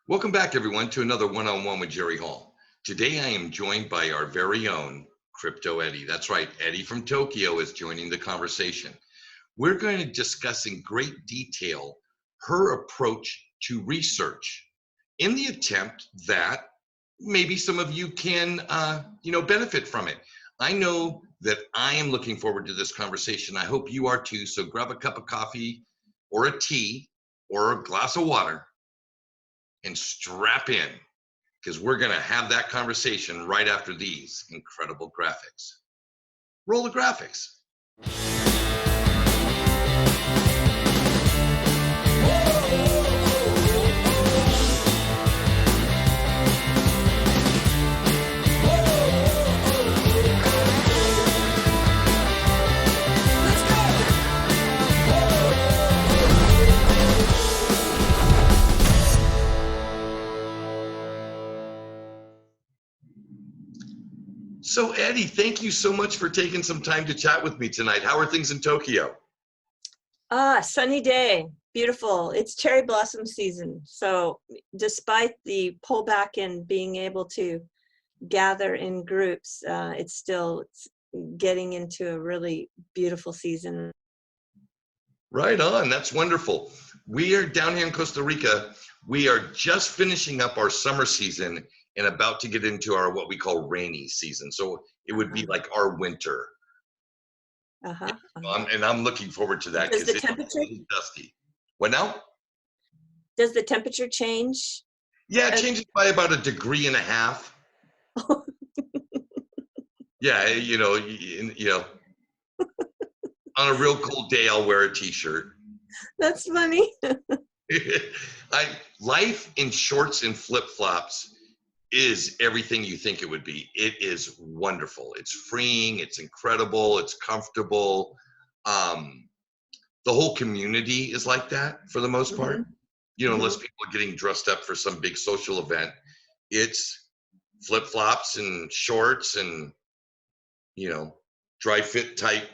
Welcome back, everyone, to another one-on-one with Jerry Hall. Today, I am joined by our very own Crypto Eddie. That's right, Eddie from Tokyo is joining the conversation. We're going to discuss in great detail her approach to research in the attempt that maybe some of you can, benefit from it. I know that I am looking forward to this conversation. I hope you are too. So grab a cup of coffee or a tea or a glass of water and strap in because we're going to have that conversation right after these incredible graphics. Roll the graphics. So Eddie, thank you so much for taking some time to chat with me tonight. How are things in Tokyo? Sunny day, beautiful. It's cherry blossom season. So despite the pullback in being able to gather in groups, it's still getting into a really beautiful season. Right on, that's wonderful. We are down here in Costa Rica. We are just finishing up our summer season and about to get into our what we call rainy season. So it would be like our winter. And I'm looking forward to that because it's really dusty. What now? Does the temperature change? Yeah, it changes by about 1.5 degrees. Yeah, on a real cold day, I'll wear a t-shirt. That's funny. Life in shorts and flip-flops is everything you think it would be. It is wonderful. It's freeing. It's incredible. It's comfortable. The whole community is like that for the most part. Unless people are getting dressed up for some big social event, it's flip-flops and shorts and, dry fit type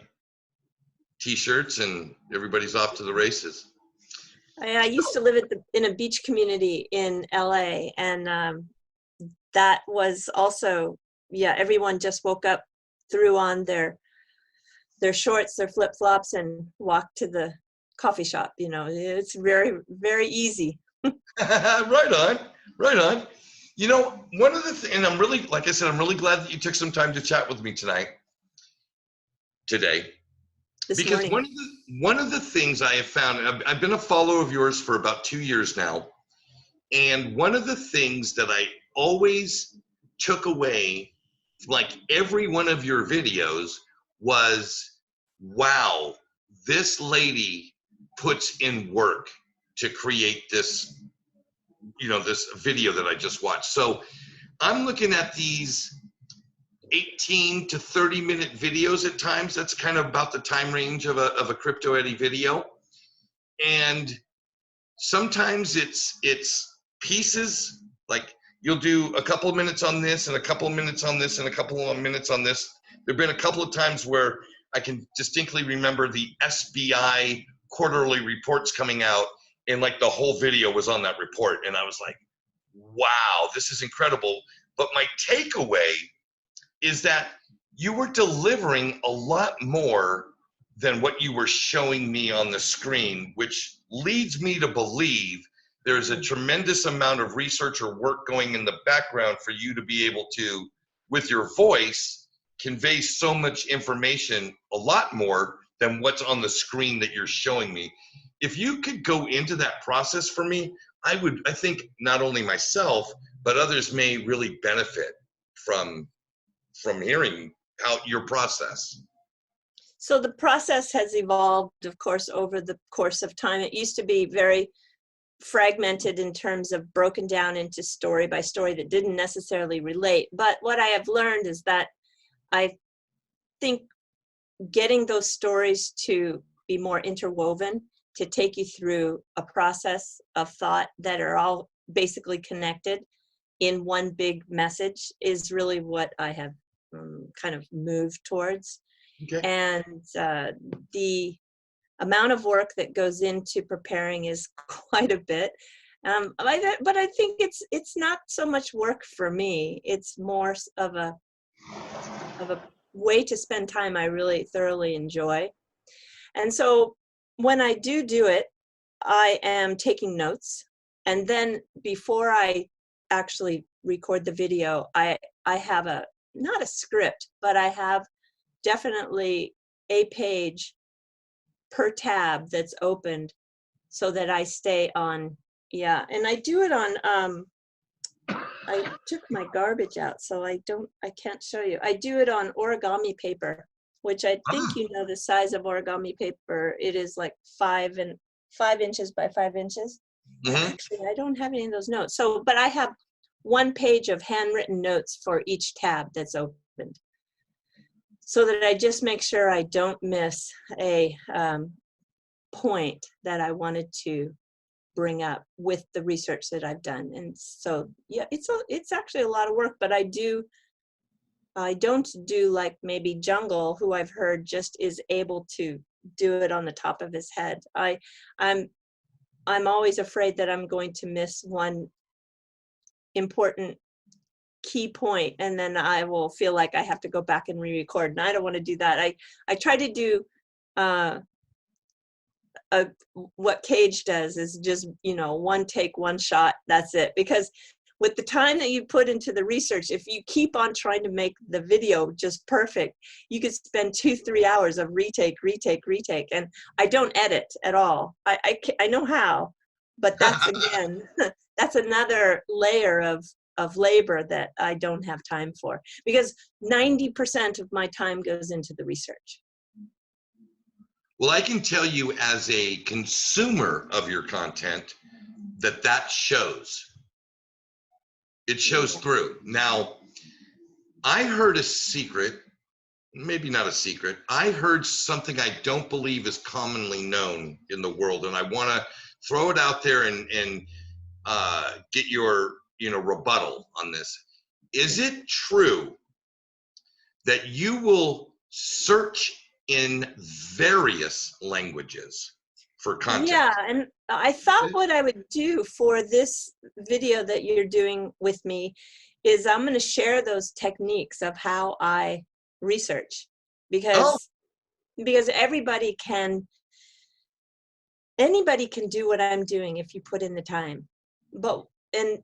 t-shirts, and everybody's off to the races. I used to live in a beach community in LA, and that was also, everyone just woke up, threw on their shorts, their flip-flops, and walked to the coffee shop. It's very, very easy. Right on. One of the things, and I'm really, like I said, I'm really glad that you took some time to chat with me today. Because one of the things I have found, and I've been a follower of yours for about 2 years now, and one of the things that I always took away, like every one of your videos, was, wow, this lady puts in work to create this, this video that I just watched. So I'm looking at these 18 to 30 minute videos at times. That's kind of about the time range of a Crypto Eddie video. And sometimes it's pieces, like you'll do a couple of minutes on this and a couple of minutes on this and a couple of minutes on this. There've been a couple of times where I can distinctly remember the SBI quarterly reports coming out, and like the whole video was on that report. And I was like, wow, this is incredible. But my takeaway is that you were delivering a lot more than what you were showing me on the screen, which leads me to believe there's a tremendous amount of research or work going in the background for you to be able to, with your voice, convey so much information, a lot more than what's on the screen that you're showing me. If you could go into that process for me, I think not only myself, but others may really benefit from hearing out your process. So the process has evolved, of course, over the course of time. It used to be very fragmented in terms of broken down into story by story that didn't necessarily relate. But what I have learned is that I think getting those stories to be more interwoven, to take you through a process of thought that are all basically connected in one big message, is really what I have kind of moved towards. Okay. And the amount of work that goes into preparing is quite a bit. But I think it's not so much work for me. It's more of a way to spend time I really thoroughly enjoy. And so when I do it, I am taking notes. And then before I actually record the video, I have not a script, but I have definitely a page per tab that's opened so that I stay on. Yeah, and I do it on, I took my garbage out, so I can't show you. I do it on origami paper, which I think you know the size of origami paper. It is like 5 inches by 5 inches. Mm-hmm. Actually, I don't have any of those notes. So, but I have one page of handwritten notes for each tab that's opened, so that I just make sure I don't miss a point that I wanted to bring up with the research that I've done. And so, yeah, it's actually a lot of work, but I don't do like maybe Jungle, who I've heard just is able to do it on the top of his head. I'm always afraid that I'm going to miss one important key point, and then I will feel like I have to go back and re-record, and I don't want to do that. I try to do what Cage does, is just, one take, one shot, that's it. Because with the time that you put into the research, if you keep on trying to make the video just perfect, you could spend 2-3 hours of retake. And I don't edit at all. I know how, but that's again, that's another layer of labor that I don't have time for, because 90% of my time goes into the research. Well, I can tell you as a consumer of your content that shows. It shows through. Now, I heard a secret, maybe not a secret. I heard something I don't believe is commonly known in the world, and I want to throw it out there and get your rebuttal on this. Is it true that you will search in various languages for content? Yeah, and I thought what I would do for this video that you're doing with me is I'm going to share those techniques of how I research, because anybody can do what I'm doing if you put in the time. But in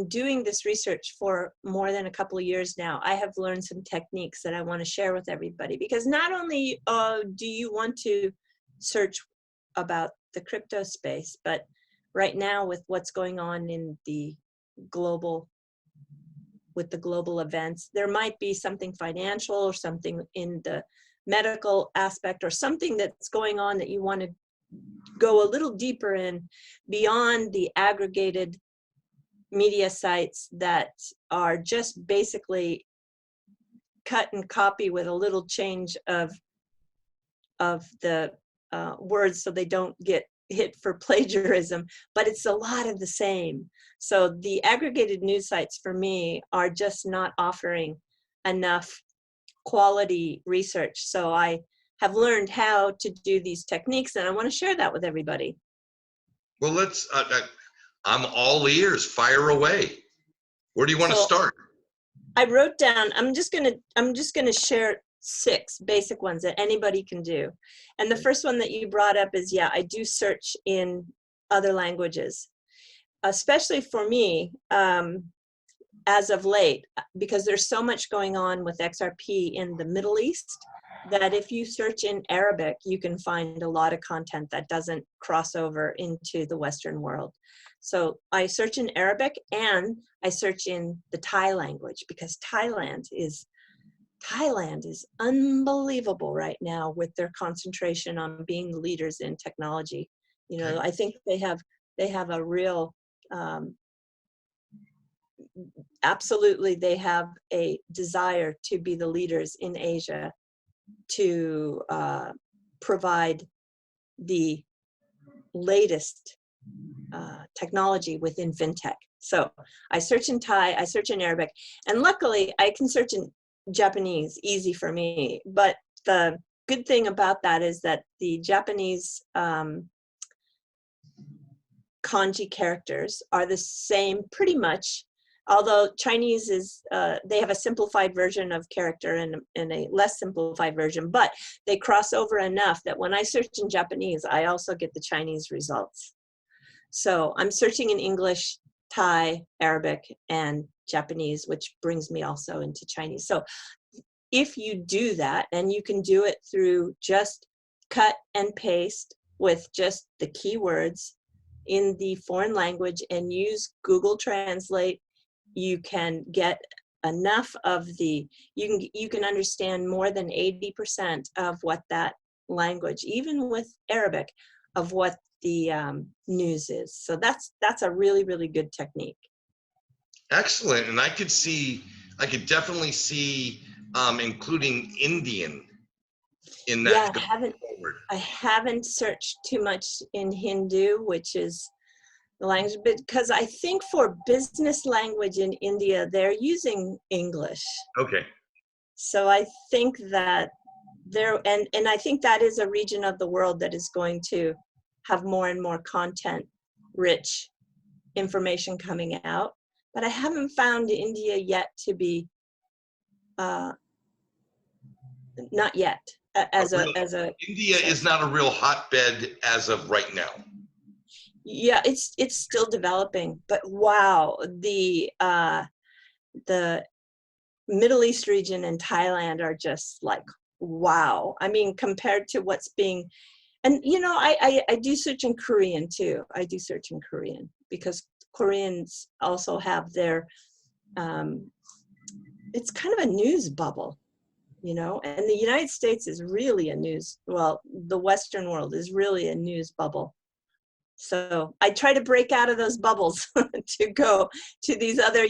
doing this research for more than a couple of years now, I have learned some techniques that I want to share with everybody, because not only do you want to search about the crypto space, but right now with what's going on in the global events, there might be something financial or something in the medical aspect or something that's going on that you want to go a little deeper in, beyond the aggregated media sites that are just basically cut and copy with a little change of the words so they don't get hit for plagiarism, but it's a lot of the same. So the aggregated news sites for me are just not offering enough quality research. So I have learned how to do these techniques, and I want to share that with everybody. Well, let's, I'm all ears, fire away. Where do you want to start? I wrote down, I'm just gonna share 6 basic ones that anybody can do. And the first one that you brought up is, yeah, I do search in other languages, especially for me, as of late, because there's so much going on with XRP in the Middle East, that if you search in Arabic, you can find a lot of content that doesn't cross over into the Western world. So I search in Arabic, and I search in the Thai language, because Thailand is unbelievable right now with their concentration on being the leaders in technology. I think they have a real, absolutely, they have a desire to be the leaders in Asia, to provide the latest technology within fintech. So I search in Thai, I search in Arabic, and luckily I can search in Japanese, easy for me. But the good thing about that is that the Japanese kanji characters are the same pretty much, although Chinese is, they have a simplified version of character and a less simplified version, but they cross over enough that when I search in Japanese, I also get the Chinese results. So I'm searching in English, Thai, Arabic, and Japanese, which brings me also into Chinese. So if you do that, and you can do it through just cut and paste with just the keywords in the foreign language and use Google Translate, you can get enough of the, you can understand more than 80% of what that language, even with Arabic, of what the news is. So that's a really, really good technique. Excellent. And I could definitely see including Indian in that. Yeah, I haven't searched too much in Hindu, which is the language, because I think for business language in India, they're using English. Okay. So I think that there, and I think that is a region of the world that is going to have more and more content rich information coming out. But I haven't found India yet to be, not yet, as a India is not a real hotbed as of right now. Yeah, it's still developing, but wow, the Middle East region and Thailand are just like, wow. I mean, compared to what's being, and you know, I do search in Korean too. I do search in Korean because Koreans also have their, it's kind of a news bubble, you know, and the United States is really a news, well, the Western world is really a news bubble. So I try to break out of those bubbles to go to these other,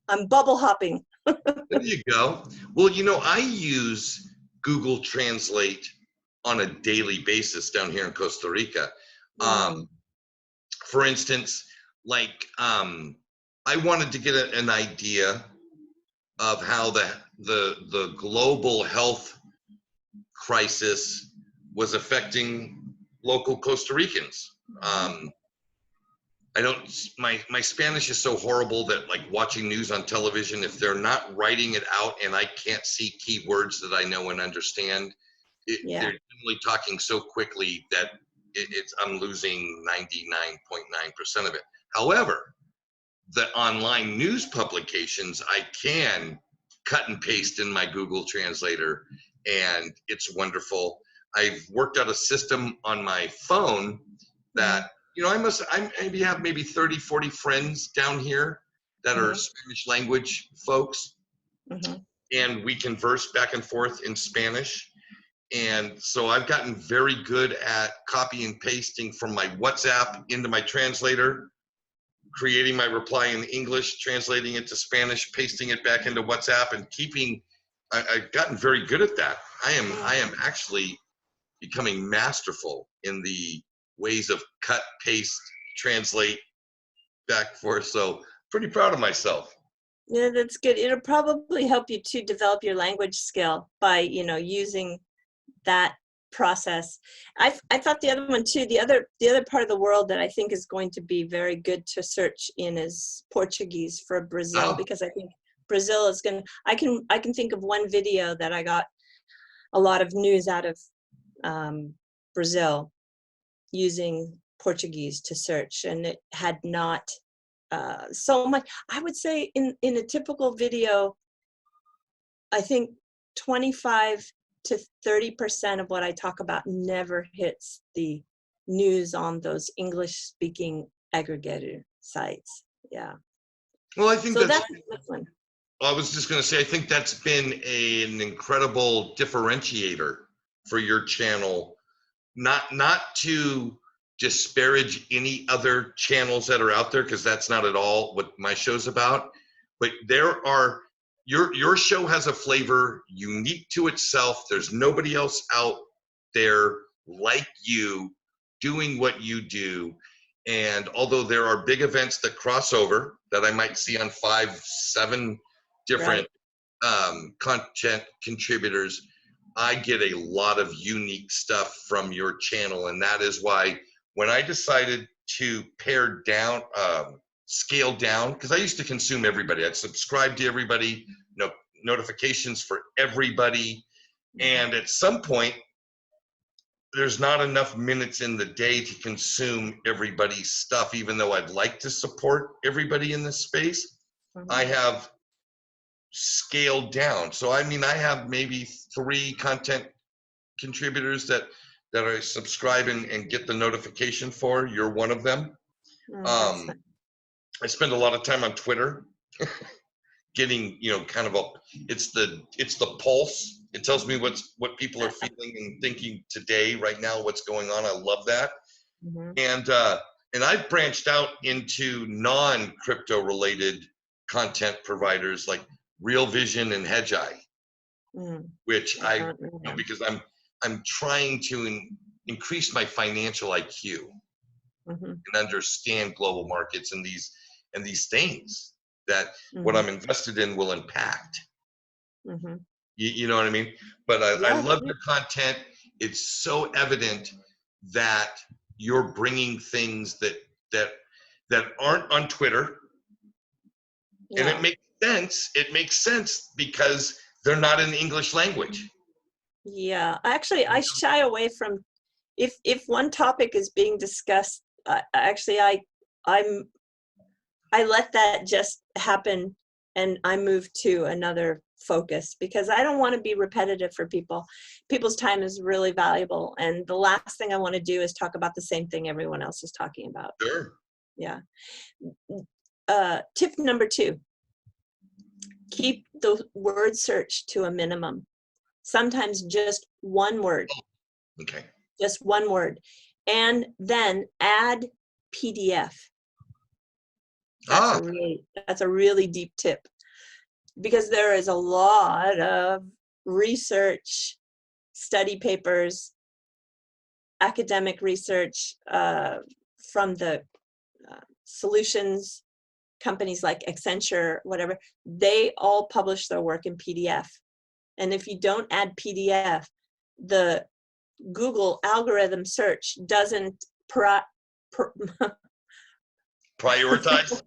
I'm bubble hopping. There you go. Well, you know, I use Google Translate on a daily basis down here in Costa Rica. For instance, like I wanted to get an idea of how the global health crisis was affecting local Costa Ricans. I don't, my Spanish is so horrible that like watching news on television, if they're not writing it out and I can't see keywords that I know and understand, they're generally talking so quickly that I'm losing 99.9% of it. However, the online news publications, I can cut and paste in my Google Translator, and it's wonderful. I've worked out a system on my phone that, you know, I maybe have 30, 40 friends down here that are Spanish language folks, and we converse back and forth in Spanish. And so I've gotten very good at copy and pasting from my WhatsApp into my translator, creating my reply in English, translating it to Spanish, pasting it back into WhatsApp, and I've gotten very good at that. I am actually becoming masterful in the ways of cut, paste, translate, back and forth. So pretty proud of myself. Yeah, that's good. It'll probably help you to develop your language skill by, you know, using that process. I thought the other one too, the other part of the world that I think is going to be very good to search in is Portuguese for Brazil, because I think Brazil is going to, I can think of one video that I got a lot of news out of Brazil using Portuguese to search, and it had not so much. I would say in a typical video, I think 25 to 30% of what I talk about never hits the news on those English speaking aggregator sites. Yeah. Well, I think so that's one. I was just going to say, I think that's been an incredible differentiator for your channel. Not to disparage any other channels that are out there, because that's not at all what my show's about. But your show has a flavor unique to itself. There's nobody else out there like you doing what you do. And although there are big events that cross over that I might see on 5, 7 different content contributors, I get a lot of unique stuff from your channel. And that is why when I decided to pare down, scale down, because I used to consume everybody. I'd subscribe to everybody, notifications for everybody. And at some point, there's not enough minutes in the day to consume everybody's stuff, even though I'd like to support everybody in this space. I have scaled down. So, I mean, I have maybe 3 content contributors that I subscribe and get the notification for. You're one of them. I spend a lot of time on Twitter getting, kind of it's the pulse. It tells me what people are feeling and thinking today, right now, what's going on. I love that. And I've branched out into non-crypto related content providers like Real Vision and Hedgeye, which because I'm trying to increase my financial IQ and understand global markets and these things that what I'm invested in will impact. You know what I mean? But I love your content. It's so evident that you're bringing things that aren't on Twitter, and it makes sense. It makes sense because they're not in the English language. Yeah, actually, I shy away from if one topic is being discussed. Actually, I let that just happen, and I move to another focus because I don't want to be repetitive for people. People's time is really valuable, and the last thing I want to do is talk about the same thing everyone else is talking about. Sure. Yeah. Tip number 2, keep the word search to a minimum. Sometimes just one word. Okay. Just one word. And then add PDF. That's a really deep tip, because there is a lot of research, study papers, academic research from the solutions companies like Accenture, whatever. They all publish their work in PDF. And if you don't add PDF, the Google algorithm search doesn't prioritize.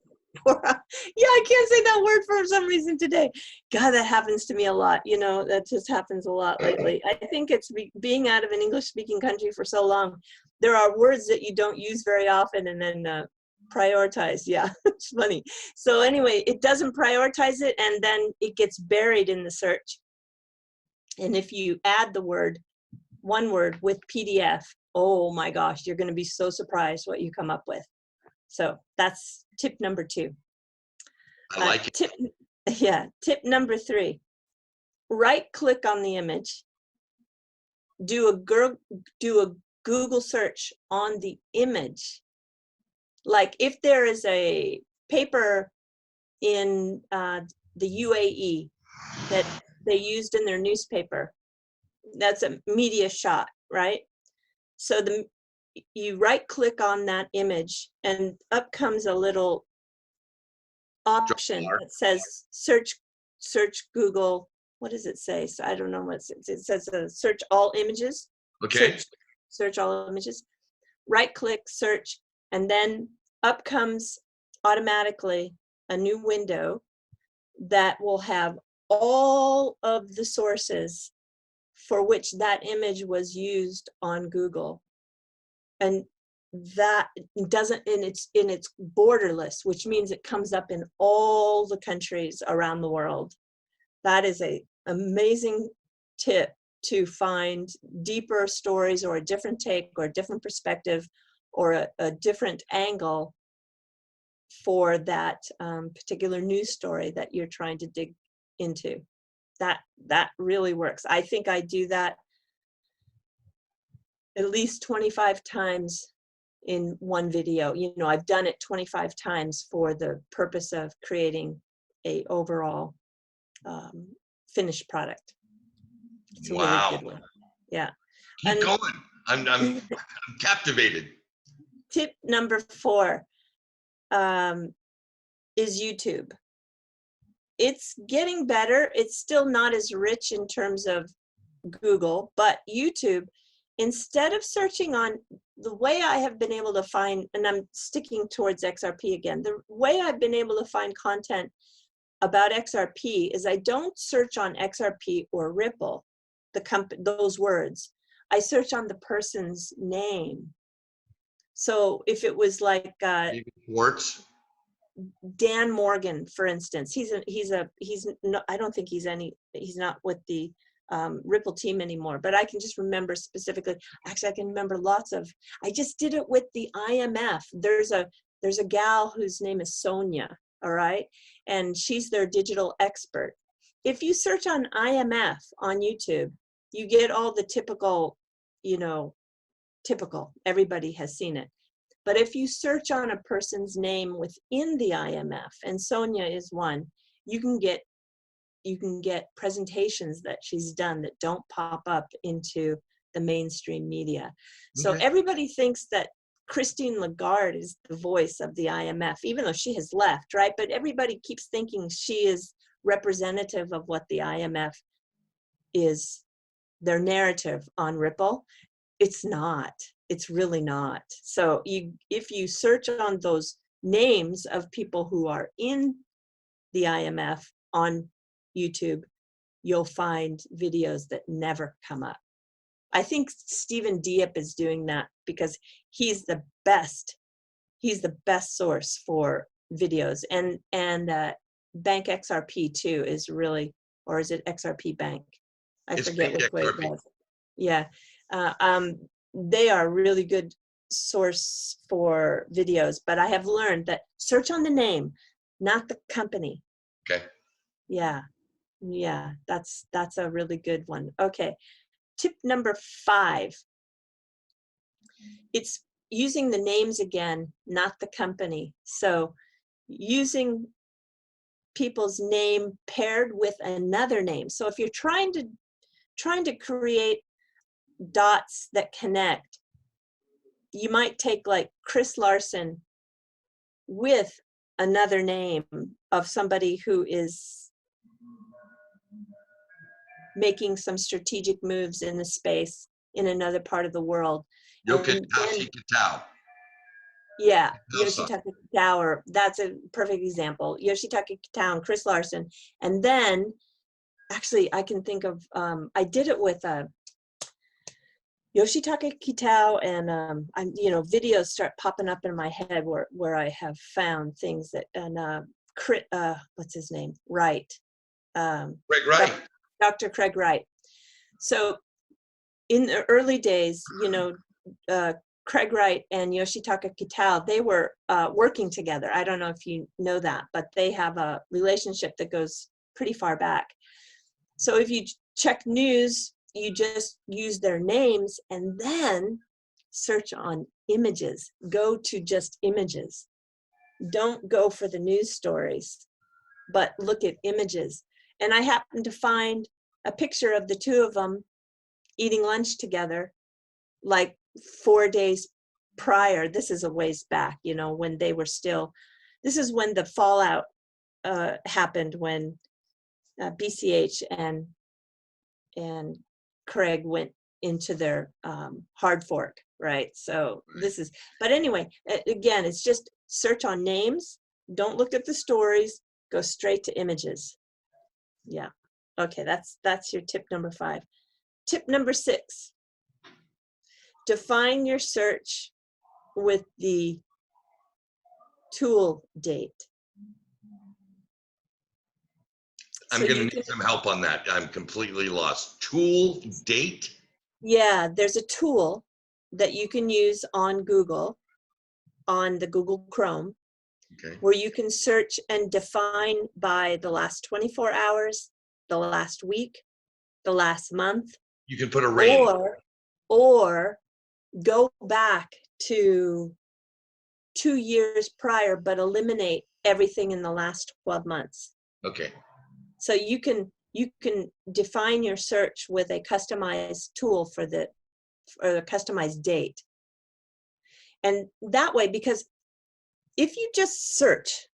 Yeah, I can't say that word for some reason today. God, that happens to me a lot. That just happens a lot lately. I think it's being out of an English-speaking country for so long. There are words that you don't use very often, and then prioritize. Yeah, it's funny. So anyway, it doesn't prioritize it, and then it gets buried in the search. And if you add one word with PDF, oh my gosh, you're going to be so surprised what you come up with. So that's tip number 2. I like it. Tip number 3, right click on the image, do a Google search on the image. Like if there is a paper in the UAE that they used in their newspaper, that's a media shot, right? So you right click on that image, and up comes a little option that says search Google. What does it say? So I don't know what it says. It says search all images. Okay. Search all images. Right click, search, and then up comes automatically a new window that will have all of the sources for which that image was used on Google. And that doesn't, and it's borderless, which means it comes up in all the countries around the world. That is an amazing tip to find deeper stories, or a different take, or a different perspective, or a different angle for that particular news story that you're trying to dig into. That really works. I think I do that at least 25 times in one video. I've done it 25 times for the purpose of creating a overall finished product. It's a really good one. Yeah. Keep going. I'm captivated. Tip number 4 is YouTube. It's getting better. It's still not as rich in terms of Google, but YouTube, instead of searching on the way I have been able to find, and I'm sticking towards XRP again, the way I've been able to find content about XRP is I don't search on XRP or Ripple, those words. I search on the person's name. So if it was like Schwartz. Dan Morgan, for instance, I don't think he's not with the Ripple team anymore, but I can just remember specifically. Actually, I can remember I just did it with the IMF. There's a gal whose name is Sonia, all right? And she's their digital expert. If you search on IMF on YouTube, you get all the typical, everybody has seen it. But if you search on a person's name within the IMF, and Sonia is one, you can get presentations that she's done that don't pop up into the mainstream media. So everybody thinks that Christine Lagarde is the voice of the IMF, even though she has left, right? But everybody keeps thinking she is representative of what the IMF is, their narrative on Ripple. It's not. It's really not. So if you search on those names of people who are in the IMF on YouTube, you'll find videos that never come up. I think Stephen Diep is doing that because he's the best source for videos, and Bank XRP too is really, or is it XRP Bank? I forget which way it goes. Yeah. They are a really good source for videos, but I have learned that search on the name, not the company. Okay. Yeah. That's a really good one. Okay. Tip number 5. It's using the names again, not the company. So using people's name paired with another name. So if you're trying to create dots that connect, you might take like Chris Larson with another name of somebody who is making some strategic moves in the space in another part of the world. Yoshitaka Kitao. Yeah, Yoshitaka Kitao, that's a perfect example. Yoshitaka Kitao and Chris Larson. And then, actually, I can think of, I did it with Yoshitaka Kitao, and videos start popping up in my head where I have found things that, and what's his name? Wright. Craig Wright. Dr. Craig Wright. So in the early days, Craig Wright and Yoshitaka Kitao, they were working together. I don't know if you know that, but they have a relationship that goes pretty far back. So if you check news, you just use their names and then search on images. Go to just images. Don't go for the news stories, but look at images. And I happened to find a picture of the two of them eating lunch together, like 4 days prior. This is a ways back, when they were still, this is when the fallout happened, when BCH and Craig went into their hard fork, right? So this is, but anyway, again, it's just search on names. Don't look at the stories. Go straight to images. Yeah. Okay, that's your tip number 5. Tip number 6. Define your search with the tool date. I'm going to need some help on that. I'm completely lost. Tool date? Yeah, there's a tool that you can use on Google, on the Google Chrome, where you can search and define by the last 24 hours, the last week, the last month. You can put a range. Or go back to 2 years prior, but eliminate everything in the last 12 months. Okay. So you can define your search with a customized tool for the customized date. And that way, because if you just search,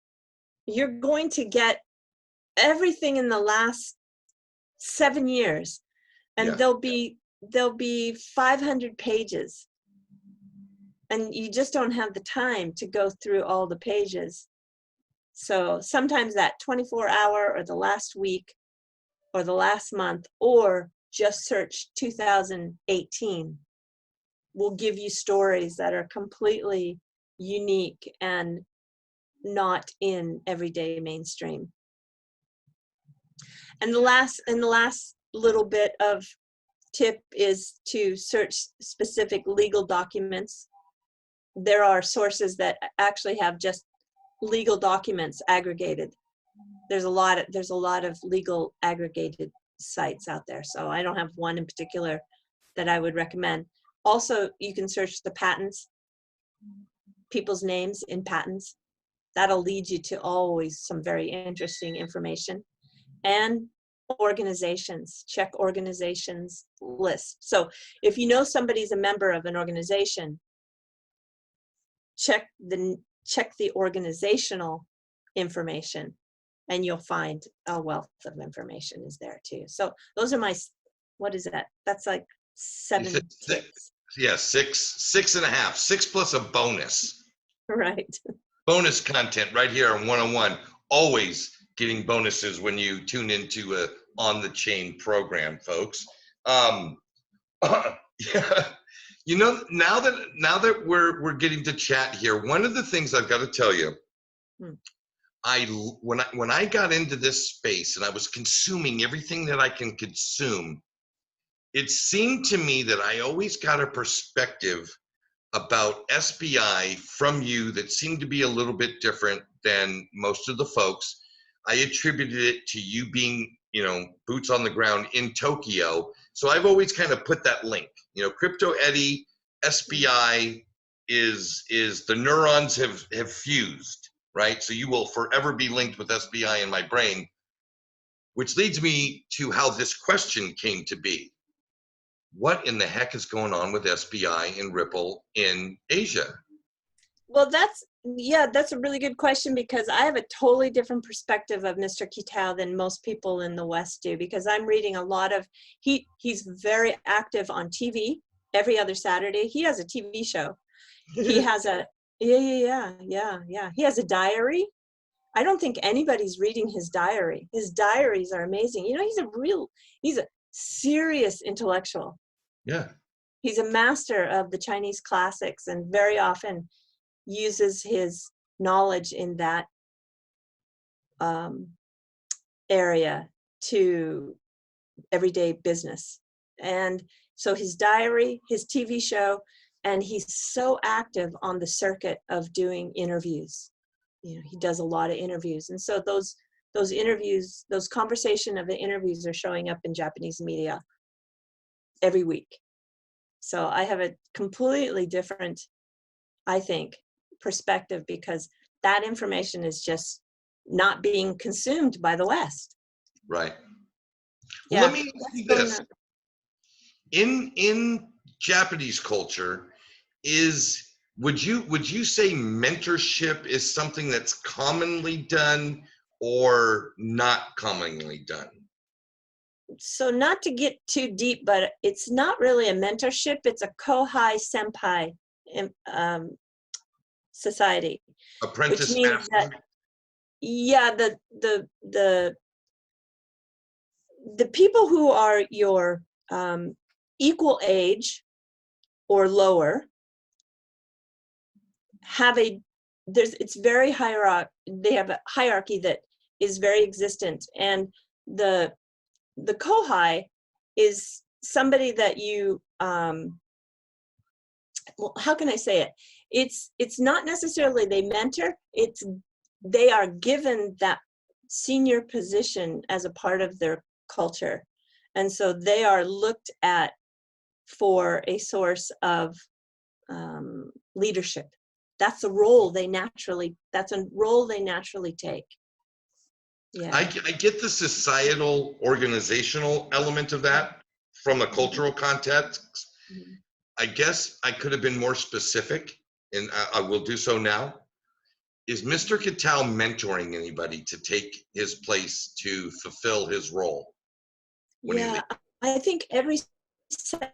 you're going to get everything in the last 7 years, and there'll be 500 pages. and you just don't have the time to go through all the pages. So sometimes that 24-hour or the last week or the last month, or just search 2018, will give you stories that are completely unique and not in everyday mainstream. And the last little bit of tip is to search specific legal documents. There are sources that actually have just legal documents aggregated. There's a lot of legal aggregated sites out there. So I don't have one in particular that I would recommend. Also, you can search the patents, people's names in patents. That'll lead you to always some very interesting information. And organizations, check organizations list. So if you know somebody's a member of an organization, check the organizational information, and you'll find a wealth of information is there too. So those are my, what is that? That's like 7 tips. Yeah, six and a half, 6 plus a bonus. Right. Bonus content right here on 101. Always getting bonuses when you tune into a On the Chain program, folks. Yeah. You know, now that we're getting to chat here, one of the things I've got to tell you, when I got into this space and I was consuming everything that I can consume, it seemed to me that I always got a perspective about SBI from you that seemed to be a little bit different than most of the folks. I attributed it to you being, you know, boots on the ground in Tokyo. So I've always kind of put that link, you know, Crypto Eddie, SBI is the neurons have fused, right? So you will forever be linked with SBI in my brain, which leads me to how this question came to be. What in the heck is going on with SBI and Ripple in Asia? Well, that's a really good question, because I have a totally different perspective of Mr. Kitao than most people in the West do, because I'm reading a lot of, he's very active on TV every other Saturday. He has a TV show. He has a, yeah. He has a diary. I don't think anybody's reading his diary. His diaries are amazing. You know, he's a serious intellectual. Yeah. He's a master of the Chinese classics, and very often uses his knowledge in that area to everyday business. And so his diary, his TV show, and he's so active on the circuit of doing interviews. You know, he does a lot of interviews. And so those interviews, those conversation of the interviews are showing up in Japanese media every week. So I have a completely different, I think, perspective, because that information is just not being consumed by the West. Right. Yeah, well, let me ask you this. In Japanese culture, would you say mentorship is something that's commonly done or not commonly done? So not to get too deep, but it's not really a mentorship. It's a kohai senpai society. Apprentice which means master? that, yeah, the people who are your equal age or lower have it's very hierarchy. They have a hierarchy that is very existent, and the kohai is somebody that you well, how can I say it? It's not necessarily they mentor. They are given that senior position as a part of their culture, and so they are looked at for a source of leadership. That's a role they naturally take. Yeah. I get the societal organizational element of that from a cultural context. Mm-hmm. I guess I could have been more specific, and I will do so now. Is Mr. Kitao mentoring anybody to take his place to fulfill his role? Yeah, I think every senpai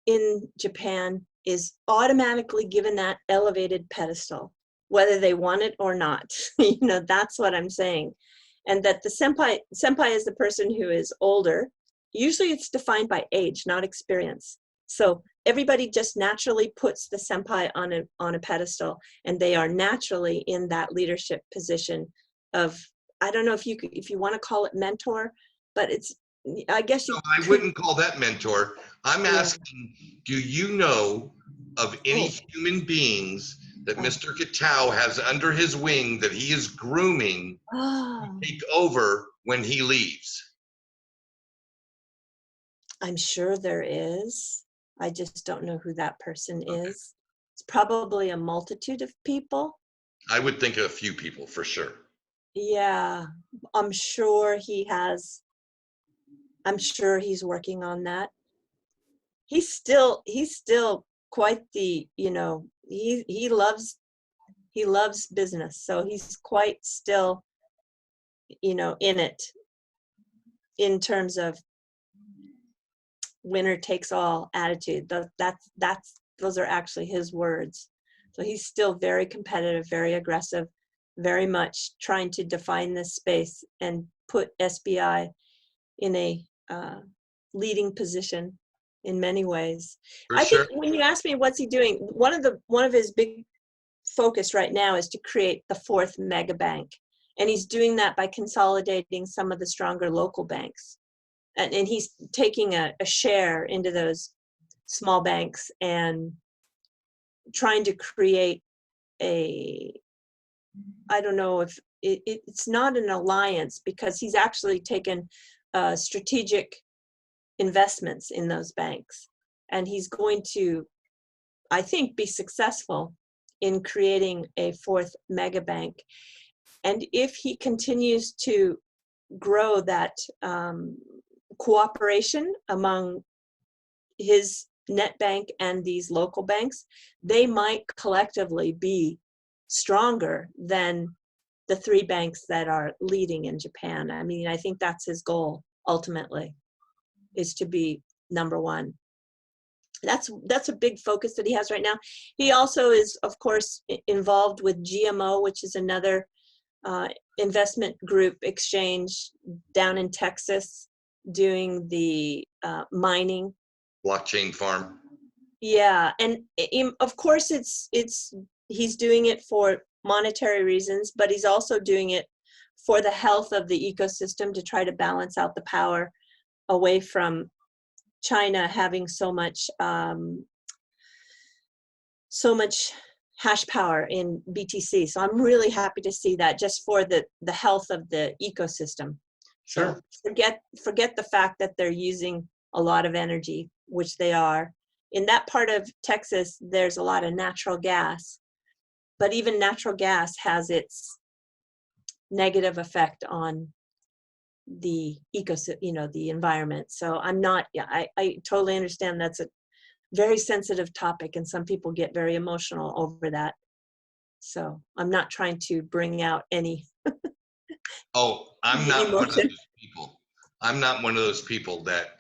in Japan is automatically given that elevated pedestal, whether they want it or not. You know, that's what I'm saying. And that the senpai is the person who is older. Usually it's defined by age, not experience. So everybody just naturally puts the senpai on a pedestal, and they are naturally in that leadership position of, I don't know if you want to call it mentor, but it's, I guess you. No, I wouldn't call that mentor. I'm asking, do you know of any human beings that Mr. Kitao has under his wing that he is grooming to take over when he leaves? I'm sure there is. I just don't know who that person is. It's probably a multitude of people. I would think of a few people for sure. Yeah, I'm sure he has. I'm sure he's working on that. He's still quite the, you know, he loves business. So he's quite still, you know, in it, in terms of winner takes all attitude. Those are actually his words. So he's still very competitive, very aggressive, very much trying to define this space and put SBI in a leading position in many ways. I think when you ask me what's he doing, one of his big focus right now is to create the fourth mega bank. And he's doing that by consolidating some of the stronger local banks. And he's taking a share into those small banks and trying to create a, I don't know if it's not an alliance, because he's actually taken strategic investments in those banks. And he's going to, I think, be successful in creating a fourth mega bank. And if he continues to grow that cooperation among his net bank and these local banks, they might collectively be stronger than the three banks that are leading in Japan. I mean, I think that's his goal ultimately, is to be number one. That's a big focus that he has right now. He also is, of course, involved with GMO, which is another investment group exchange down in Texas, doing the mining. Blockchain farm. Yeah, and of course he's doing it for monetary reasons, but he's also doing it for the health of the ecosystem, to try to balance out the power away from China having so much hash power in BTC. So I'm really happy to see that, just for the health of the ecosystem. Sure. So forget the fact that they're using a lot of energy, which they are. In that part of Texas, there's a lot of natural gas, but even natural gas has its negative effect on the ecosystem, you know, the environment. So I totally understand that's a very sensitive topic, and some people get very emotional over that. So I'm not trying to bring out any. Oh, I'm not one of those people. I'm not one of those people that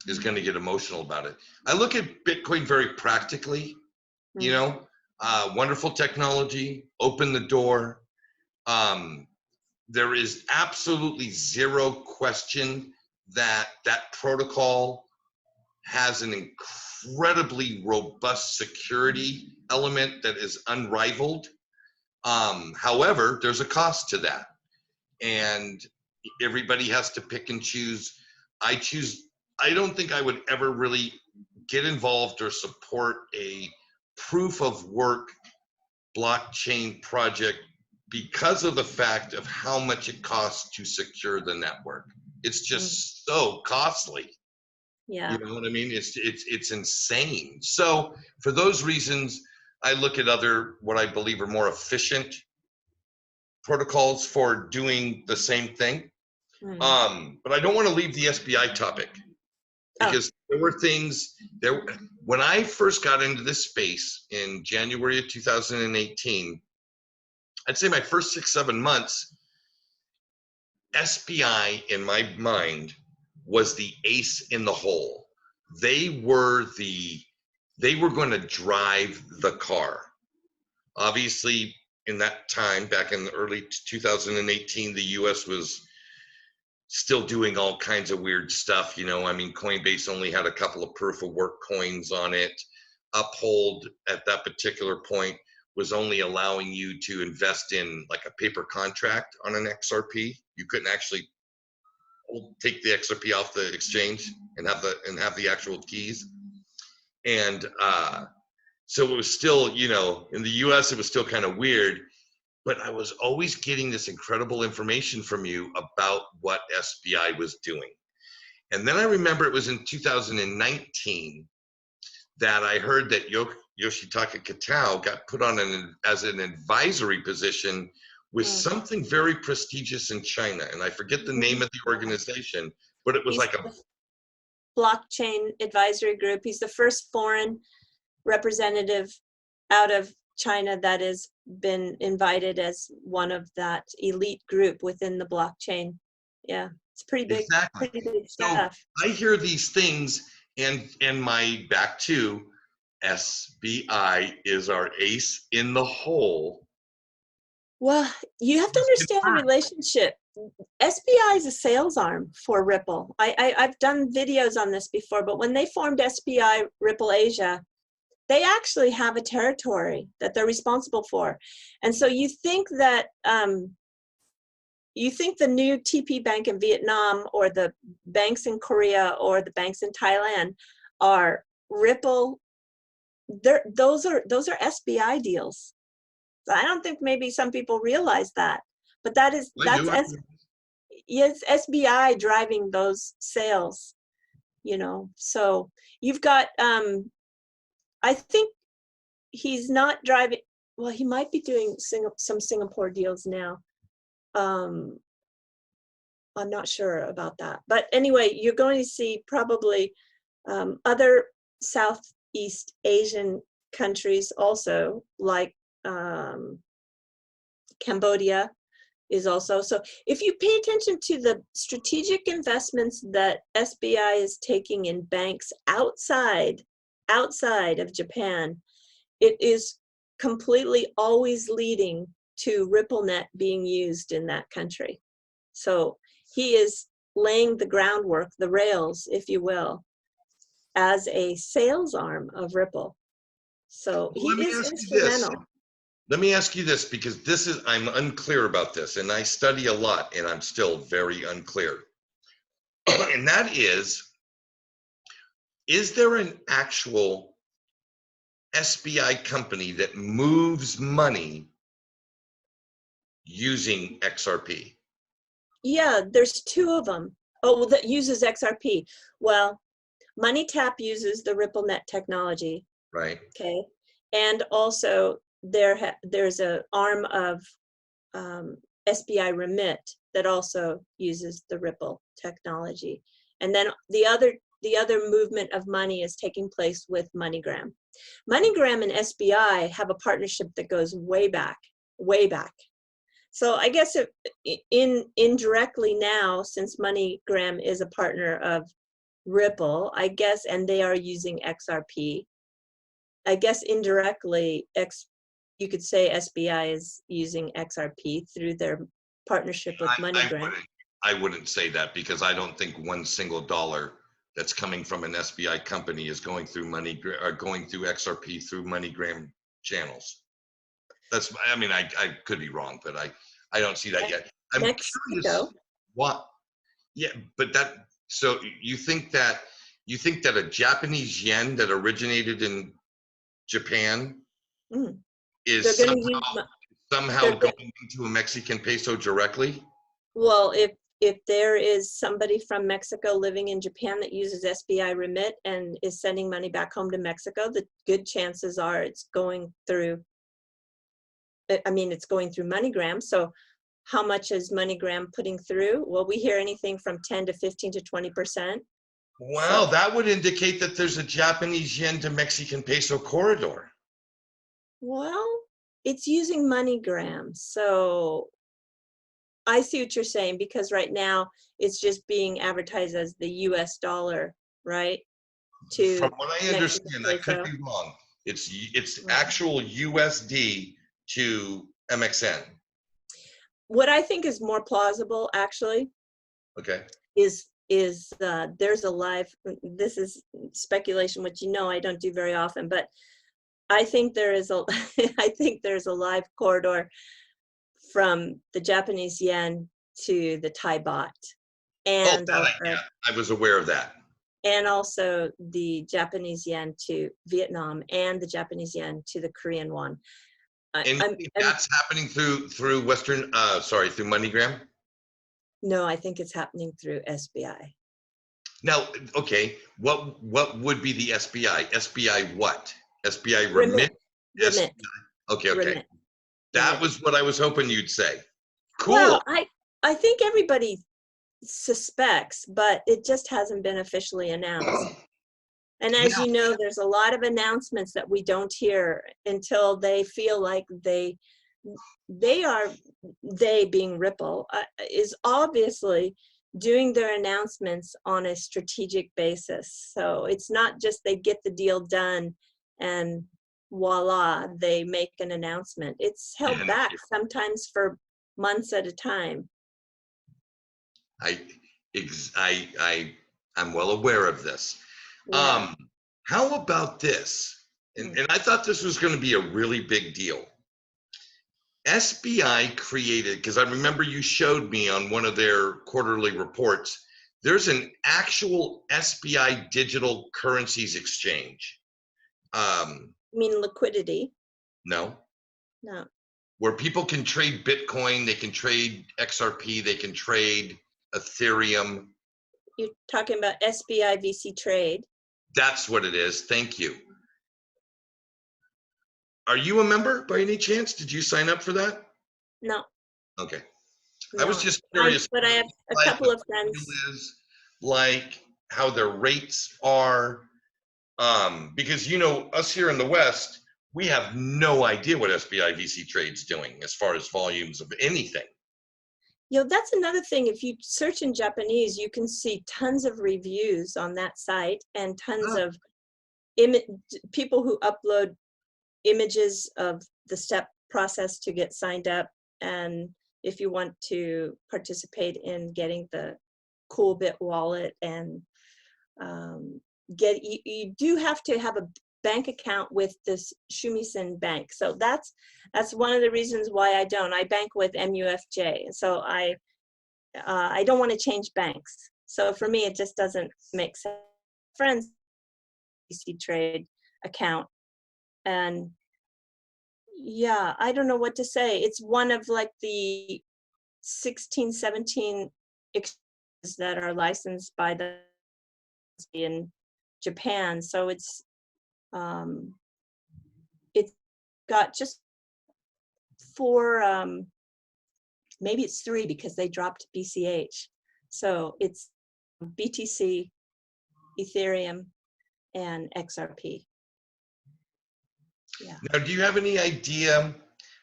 is going to get emotional about it. I look at Bitcoin very practically. You know, wonderful technology, open the door. There is absolutely zero question that protocol has an incredibly robust security element that is unrivaled. However, there's a cost to that, and everybody has to pick and choose. I don't think I would ever really get involved or support a proof of work blockchain project because of the fact of how much it costs to secure the network. It's just so costly. Yeah. You know what I mean? It's insane. So for those reasons, I look at other, what I believe are more efficient protocols for doing the same thing. But I don't want to leave the SBI topic, because there were things there. When I first got into this space in January of 2018, I'd say my first 6-7 months, SBI in my mind was the ace in the hole. they were going to drive the car. Obviously, in that time, back in the early 2018, the U.S. was still doing all kinds of weird stuff. I mean, Coinbase only had a couple of proof of work coins on it. Uphold at that particular point was only allowing you to invest in like a paper contract on an XRP. You couldn't actually take the XRP off the exchange and have the actual keys. And so it was still, in the US, it was still kind of weird, but I was always getting this incredible information from you about what SBI was doing. And then I remember it was in 2019 that I heard that Yoshitaka Kitao got put on as an advisory position with something very prestigious in China. And I forget the name of the organization, but it was like a blockchain advisory group. He's the first foreign representative out of China that has been invited as one of that elite group within the blockchain. Yeah, it's pretty big, exactly. Pretty big stuff. So I hear these things, and my back to SBI is our ace in the hole. Well, you have to understand the relationship. SBI is a sales arm for Ripple. I've done videos on this before, but when they formed SBI Ripple Asia, they actually have a territory that they're responsible for. And so you think that the new TP Bank in Vietnam or the banks in Korea or the banks in Thailand are Ripple. Those are SBI deals. I don't think maybe some people realize that, but that's SBI driving those sales, So you've got, I think he's not driving, well, he might be doing some Singapore deals now. I'm not sure about that. But anyway, you're going to see probably other Southeast Asian countries also, like Cambodia is also. So if you pay attention to the strategic investments that SBI is taking in banks outside of Japan, it is completely always leading to RippleNet being used in that country. So he is laying the groundwork, the rails, if you will, as a sales arm of Ripple. So he is instrumental. Let me ask you this, because I'm unclear about this, and I study a lot, and I'm still very unclear. And that is there an actual SBI company that moves money using XRP? Yeah, there's two of them. Oh, that uses XRP. Well, MoneyTap uses the RippleNet technology. Right. Okay. And also there's an arm of SBI Remit that also uses the Ripple technology. And then the other movement of money is taking place with MoneyGram. MoneyGram and SBI have a partnership that goes way back, way back. So I guess indirectly now, since MoneyGram is a partner of Ripple, I guess, and they are using XRP, I guess indirectly, you could say SBI is using XRP through their partnership with MoneyGram. I wouldn't say that, because I don't think one single dollar that's coming from an SBI company is going through XRP through MoneyGram channels. I could be wrong, but I don't see that yet. I'm curious what. Yeah, but so you think that a Japanese yen that originated in Japan is somehow going into a Mexican peso directly? Well, if there is somebody from Mexico living in Japan that uses SBI Remit and is sending money back home to Mexico, the good chances are it's going through MoneyGram. So how much is MoneyGram putting through? Well, we hear anything from 10 to 15 to 20%. Wow, that would indicate that there's a Japanese yen to Mexican peso corridor. Well, it's using MoneyGram. So I see what you're saying, because right now it's just being advertised as the US dollar, right? to From what I Mexican understand, I could peso. be wrong. It's actual USD to MXN. What I think is more plausible, actually, Okay. is there's a live, this is speculation, which I don't do very often, but I think there is a I think there's a live corridor from the Japanese yen to the Thai baht, Oh, and yeah, I was aware of that. and also the Japanese yen to Vietnam and the Japanese yen to the Korean won. And that's happening through Western, through MoneyGram? No, I think it's happening through SBI. Now, okay, what would be the SBI? SBI what? SBI Remit. SBI. Okay. Remit. That Remit. was what I was hoping you'd say. Cool. Well, I think everybody suspects, but it just hasn't been officially announced. And as you know, there's a lot of announcements that we don't hear until they feel like they being Ripple, is obviously doing their announcements on a strategic basis. So it's not just they get the deal done and voila, they make an announcement. It's held back sometimes for months at a time. I'm well aware of this. Yeah. How about this? And I thought this was going to be a really big deal. SBI created, because I remember you showed me on one of their quarterly reports, there's an actual SBI digital currencies exchange. You mean liquidity? No. No. Where people can trade Bitcoin, they can trade XRP, they can trade Ethereum. You're talking about SBI VC Trade. That's what it is. Thank you. Are you a member by any chance? Did you sign up for that? No. Okay. No. I was just curious. But I have a couple of friends. Like how their rates are. Because, us here in the West, we have no idea what SBI VC Trade's doing as far as volumes of anything. That's another thing. If you search in Japanese, you can see tons of reviews on that site and tons of people who upload images of the step process to get signed up. And if you want to participate in getting the Coolbit wallet and you do have to have a bank account with this Shumisen Bank. So that's one of the reasons why I don't. I bank with MUFJ. So I don't want to change banks. So for me, it just doesn't make sense. Friends, VC Trade account, and yeah, I don't know what to say. It's one of like the 16, 17 exchanges that are licensed by the in Japan. So it's got just 4, maybe it's 3 because they dropped BCH. So it's BTC, Ethereum, and XRP. Yeah. Now, do you have any idea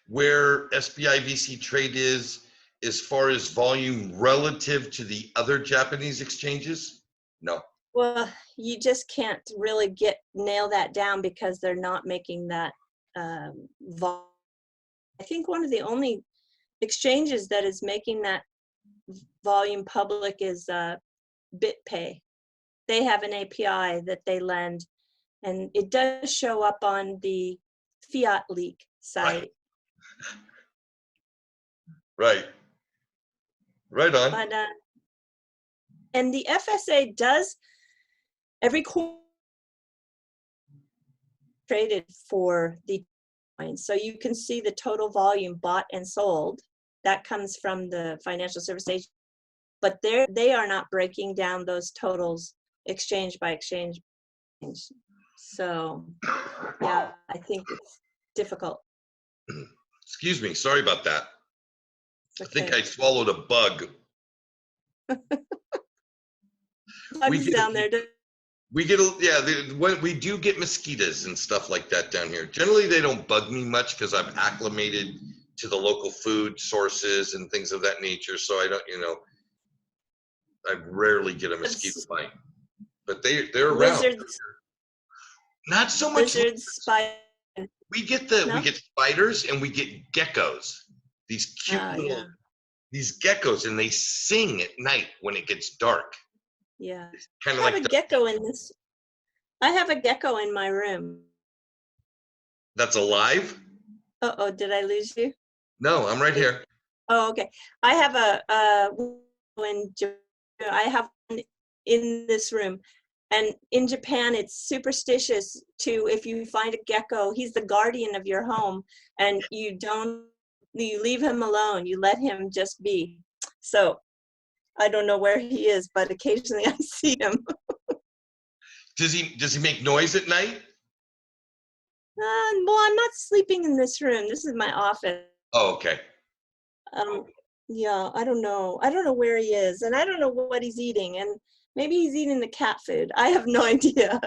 where SBI VC Trade is as far as volume relative to the other Japanese exchanges? No. Well, you just can't really nail that down because they're not making that volume. I think one of the only exchanges that is making that volume public is BitPay. They have an API that they lend, and it does show up on the Fiat Leak site. Right on. But, and the FSA does every quarter traded for the coins, so you can see the total volume bought and sold. That comes from the financial service agent, but they are not breaking down those totals exchange by exchange. So yeah, I think it's difficult. Excuse me, sorry about that. Okay. I think I swallowed a bug. Bugs down there. We do get mosquitoes and stuff like that down here. Generally, they don't bug me much because I've acclimated to the local food sources and things of that nature. So I don't, I rarely get a mosquito bite. but they're around. Lizards, Not so much. lizards, spiders. We get No? spiders and we get geckos. These cute Yeah, little these geckos, and they sing at night when it gets dark. yeah. Kind of I have like a gecko in this. I have a gecko in my room. that's alive. Uh-oh, did I lose you? No, I'm right here. Oh, okay. I have I have one in this room, and in Japan, it's superstitious to, if you find a gecko, he's the guardian of your home, and you leave him alone. You let him just be. So I don't know where he is, but occasionally I see him. Does he make noise at night? Well, I'm not sleeping in this room. This is my office. Oh, okay. Um, yeah, I don't know. I don't know where he is, and I don't know what he's eating, and maybe he's eating the cat food. I have no idea.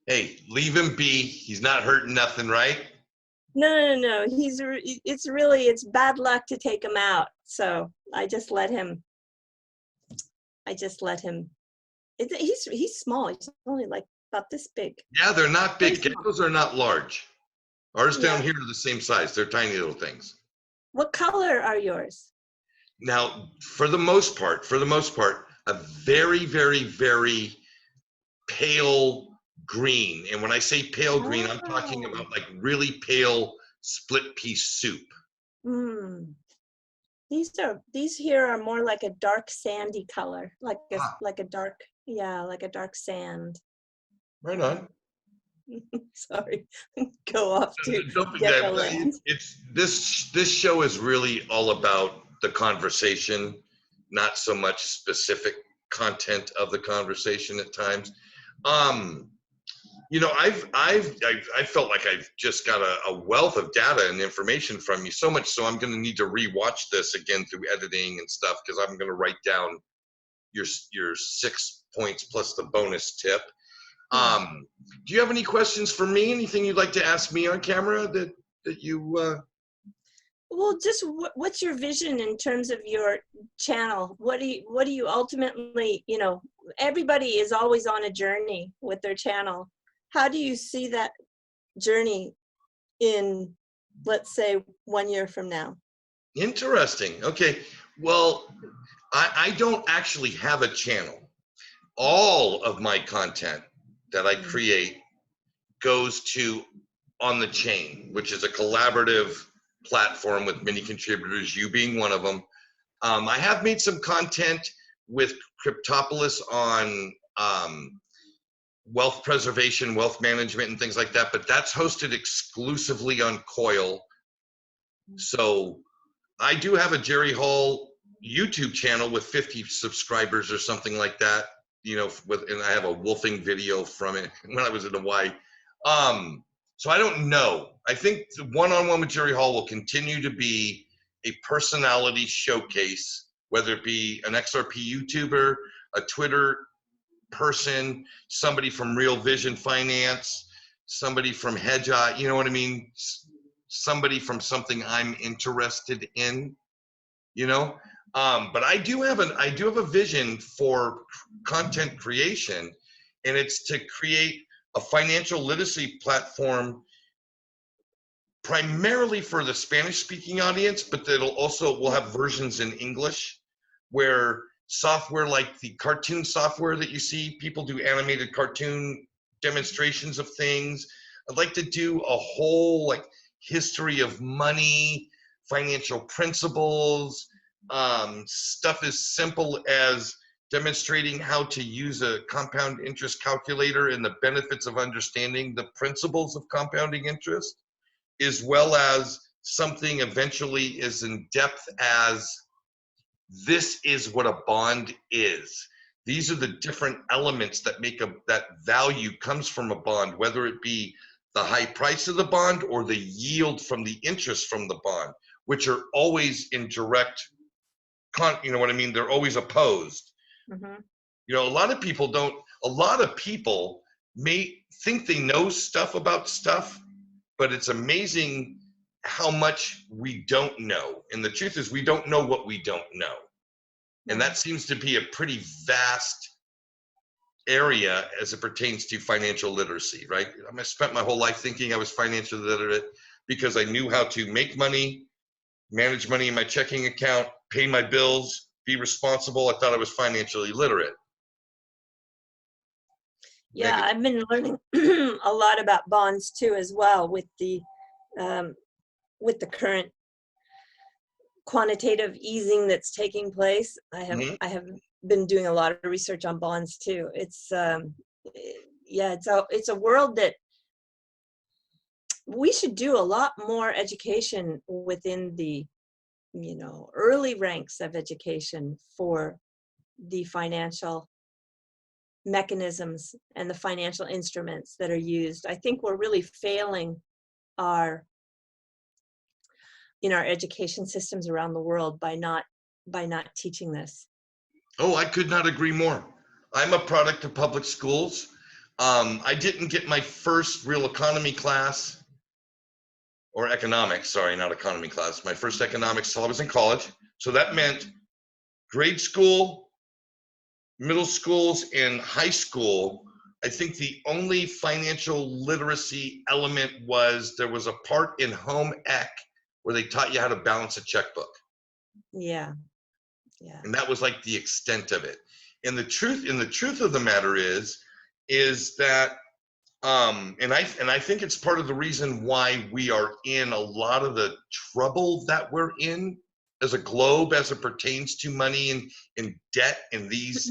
Hey, leave him be. He's not hurting nothing, right? No. It's bad luck to take him out. So I just let him. He's small. He's only like about this big. Yeah, they're not big. Very small. Geckos are not large. Ours down Yeah. here are the same size. They're tiny little things. What color are yours? Now, for the most part, a very, very, very pale green. And when I say pale green, I'm talking Oh. about like really pale split pea soup. Hmm. These here are more like a dark sandy color, like a dark, yeah, like a dark sand. Right on. Sorry, go off to Don't be gecko that. land. It's this show is really all about the conversation, not so much specific content of the conversation at times. I felt like I've just got a wealth of data and information from you, so much so I'm going to need to rewatch this again through editing and stuff, because I'm going to write down your 6 points plus the bonus tip. Do you have any questions for me? Anything you'd like to ask me on camera that you? Well, just what's your vision in terms of your channel? What do you ultimately, everybody is always on a journey with their channel. How do you see that journey in, let's say, 1 year from now? Interesting. Okay. Well, I don't actually have a channel. All of my content that I create goes to On the Chain, which is a collaborative platform with many contributors, you being one of them. I have made some content with Cryptopolis on wealth preservation, wealth management, and things like that, but that's hosted exclusively on Coil. So I do have a Jerry Hall YouTube channel with 50 subscribers or something like that, and I have a wolfing video from it when I was in Hawaii. So I don't know. I think the one-on-one with Jerry Hall will continue to be a personality showcase, whether it be an XRP YouTuber, a Twitter person, somebody from Real Vision Finance, somebody from Hedge Eye, you know what I mean? Somebody from something I'm interested in, But I do have a vision for content creation, and it's to create a financial literacy platform primarily for the Spanish-speaking audience, but we'll have versions in English, where software like the cartoon software that you see, people do animated cartoon demonstrations of things. I'd like to do a whole history of money, financial principles, stuff as simple as demonstrating how to use a compound interest calculator and the benefits of understanding the principles of compounding interest, as well as something eventually as in depth as this is what a bond is. These are the different elements that make that value comes from a bond, whether it be the high price of the bond or the yield from the interest from the bond, which are always in direct, you know what I mean? They're always opposed. A lot of people may think they know stuff about stuff, but it's amazing how much we don't know. And the truth is we don't know what we don't know. And that seems to be a pretty vast area as it pertains to financial literacy, right? I spent my whole life thinking I was financially literate because I knew how to make money, manage money in my checking account, pay my bills, be responsible. I thought I was financially literate. Yeah, I've been learning a lot about bonds too, as well, with the current quantitative easing that's taking place. I have been doing a lot of research on bonds too. It's yeah, it's a world that we should do a lot more education within the, you know, early ranks of education for the financial mechanisms and the financial instruments that are used. I think we're really failing our in our education systems around the world by not teaching this. Oh, I could not agree more. I'm a product of public schools. I didn't get my first real economy class, or economics, sorry, not economy class. My first economics till I was in college. So that meant grade school, middle schools, and high school. I think the only financial literacy element was there was a part in home ec where they taught you how to balance a checkbook. Yeah. Yeah. And that was like the extent of it. And the truth of the matter is that and I think it's part of the reason why we are in a lot of the trouble that we're in as a globe as it pertains to money and debt and these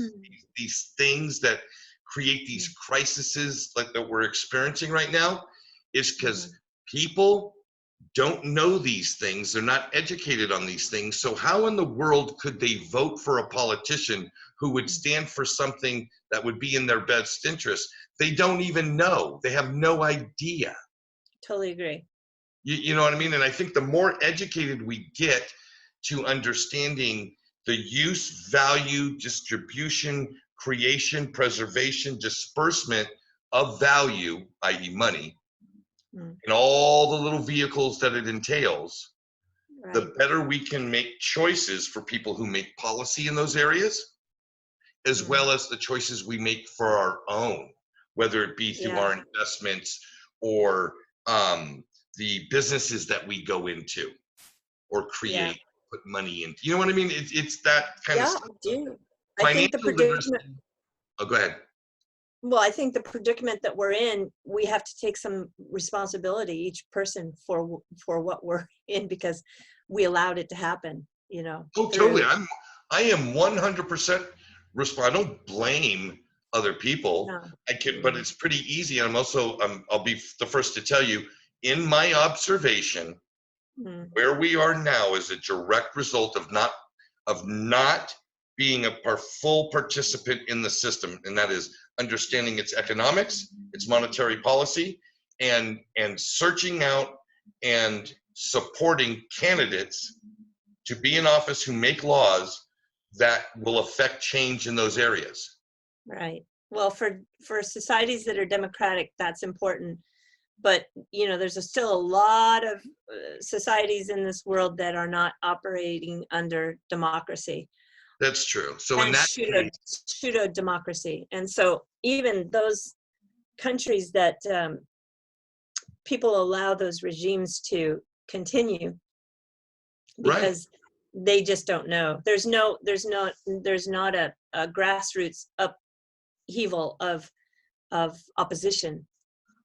things that create these crises like that we're experiencing right now, is because people don't know these things. They're not educated on these things. So how in the world could they vote for a politician who would stand for something that would be in their best interest? They don't even know. They have no idea. Totally agree. You know what I mean? And I think the more educated we get to understanding the use, value, distribution, creation, preservation, disbursement of value, i.e. money, and all the little vehicles that it entails, the better we can make choices for people who make policy in those areas, as well as the choices we make for our own, whether it be through our investments or the businesses that we go into or create, put money into. You know what I mean? It's that kind of stuff. I do. I think the predicament. Oh, go ahead. Well, I think the predicament that we're in, we have to take some responsibility, each person, for what we're in, because we allowed it to happen, you know. Oh, totally. I am 100% responsible. I don't blame other people. No. I can, but it's pretty easy. And I'll be the first to tell you, in my observation, where we are now is a direct result of not being a full participant in the system, and that is understanding its economics, its monetary policy, and searching out and supporting candidates to be in office who make laws that will affect change in those areas. Right. Well, for societies that are democratic, that's important. But, you know, there's still a lot of societies in this world that are not operating under democracy. That's true. So in that pseudo democracy. And so even those countries that people allow those regimes to continue because they just don't know. There's not a grassroots upheaval of opposition.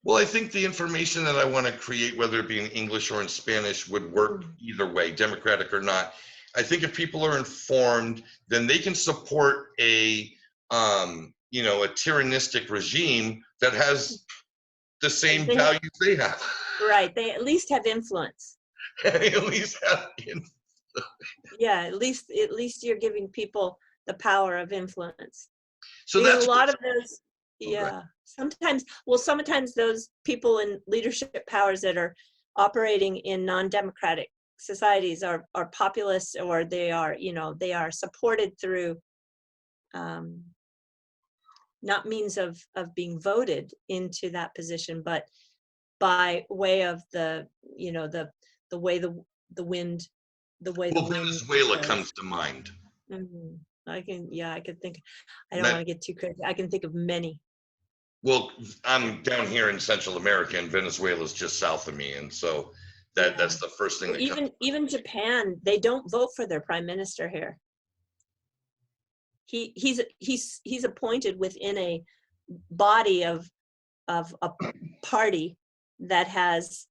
Well, I think the information that I want to create, whether it be in English or in Spanish, would work either way, democratic or not. I think if people are informed, then they can support a tyrannistic regime that has the same values they have. Right. They at least have influence. They at least have influence. Yeah, at least you're giving people the power of influence. So that's a lot of those. Yeah. Sometimes those people in leadership powers that are operating in non-democratic societies are populists, or they are supported through not means of being voted into that position, but by way of the way the wind. Venezuela comes to mind. I can think, I don't That, want to get too crazy. I can think of many. well, I'm down here in Central America, and Venezuela is just south of me, and so Yeah. that's the first thing Well, that comes. even Japan, they don't vote for their prime minister here. He's appointed within a body of a party that has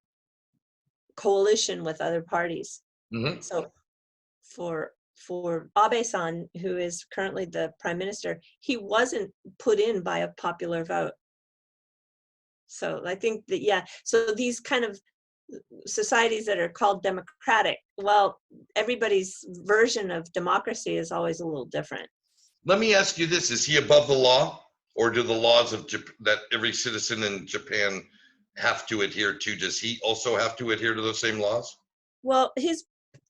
coalition with other parties. Mm-hmm. So for Abe-san, who is currently the prime minister, he wasn't put in by a popular vote. So I think that, yeah, so these kind of societies that are called democratic, well, everybody's version of democracy is always a little different. Let me ask you this: is he above the law, or do the laws of that every citizen in Japan have to adhere to? Does he also have to adhere to those same laws? Well,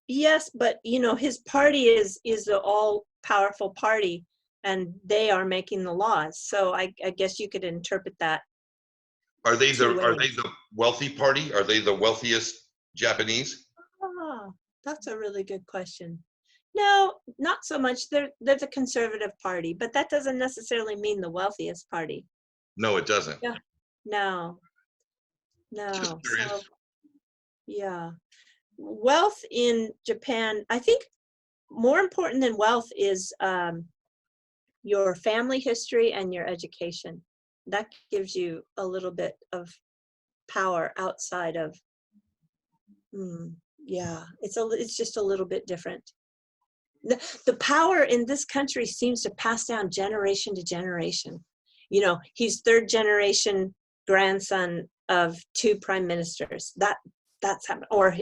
yes, but his party is the all-powerful party, and they are making the laws. So I guess you could interpret that Are they two ways. the wealthy party? Are they the wealthiest Japanese? Oh, that's a really good question. No, not so much. They're the conservative party, but that doesn't necessarily mean the wealthiest party. No, it doesn't. Yeah. No. Just No. curious. So yeah. Wealth in Japan, I think more important than wealth is your family history and your education. That gives you a little bit of power outside of, yeah, it's just a little bit different. The power in this country seems to pass down generation to generation. He's third generation grandson of two prime ministers. That's happened. Or,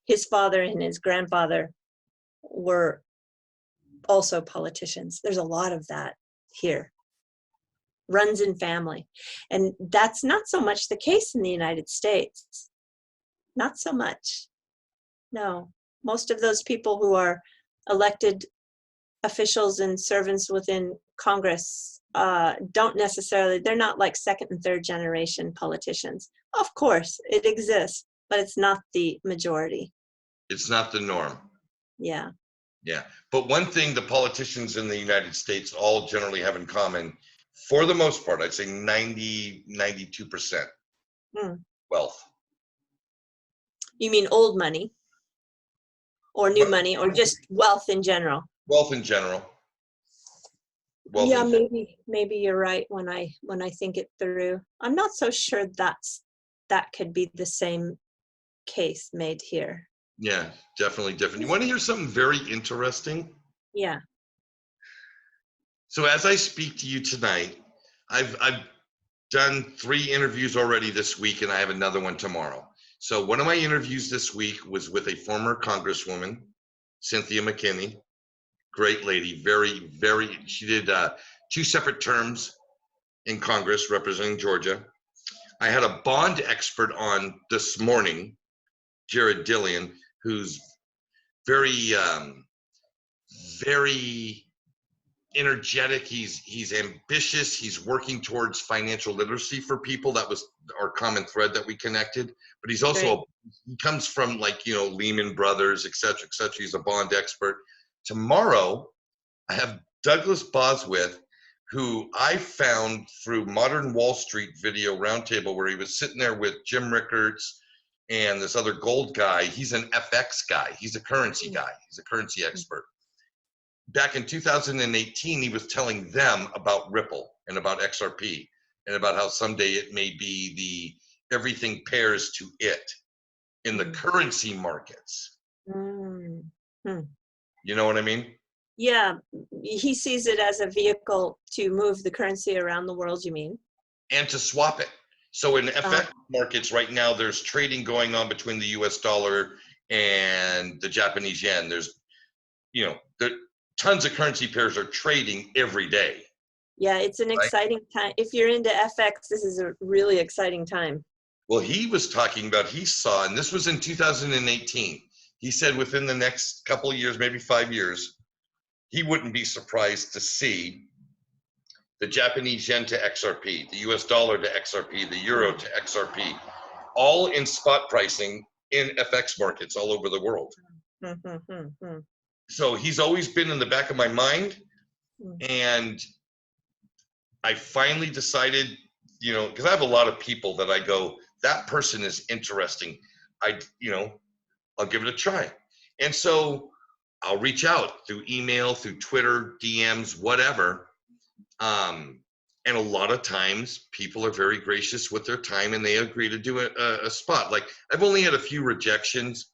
his father and his grandfather were also politicians. There's a lot of that here. Runs in family. And that's not so much the case in the United States. Not so much. No. Most of those people who are elected officials and servants within Congress don't necessarily, they're not like second and third generation politicians. Of course, it exists, but it's not the majority. It's not the norm. Yeah. Yeah. But one thing the politicians in the United States all generally have in common, for the most part, I'd say 92% wealth. You mean old money or new money or just wealth in general? Wealth in general. Yeah, maybe you're right when I think it through. I'm not so sure that could be the same case made here. Yeah, definitely different. You want to hear something very interesting? Yeah. So as I speak to you tonight, I've done 3 interviews already this week, and I have another one tomorrow. So one of my interviews this week was with a former Congresswoman, Cynthia McKinney. Great lady, very, very, she did 2 separate terms in Congress representing Georgia. I had a bond expert on this morning, Jared Dillian, who's very, very energetic. He's ambitious. He's working towards financial literacy for people. That was our common thread that we connected. But he's also, he comes from Lehman Brothers, et cetera, et cetera. He's a bond expert. Tomorrow, I have Douglas Bosworth, who I found through Modern Wall Street video roundtable, where he was sitting there with Jim Rickards and this other gold guy. He's an FX guy. He's a currency guy. He's a currency expert. Back in 2018, he was telling them about Ripple and about XRP and about how someday it may be everything pairs to it in the currency markets. You know what I mean? Yeah, he sees it as a vehicle to move the currency around the world, you mean? And to swap it. So in FX markets right now, there's trading going on between the US dollar and the Japanese yen. There's, tons of currency pairs are trading every day. Yeah, it's an exciting time. If you're into FX, this is a really exciting time. Well, he was talking about, he saw, and this was in 2018, he said within the next couple of years, maybe 5 years, he wouldn't be surprised to see the Japanese yen to XRP, the US dollar to XRP, the euro to XRP, all in spot pricing in FX markets all over the world. so he's always been in the back of my mind. And I finally decided, you know, because I have a lot of people that I go, that person is interesting. I'll give it a try. And so I'll reach out through email, through Twitter, DMs, whatever. And a lot of times people are very gracious with their time and they agree to do a spot. Like I've only had a few rejections.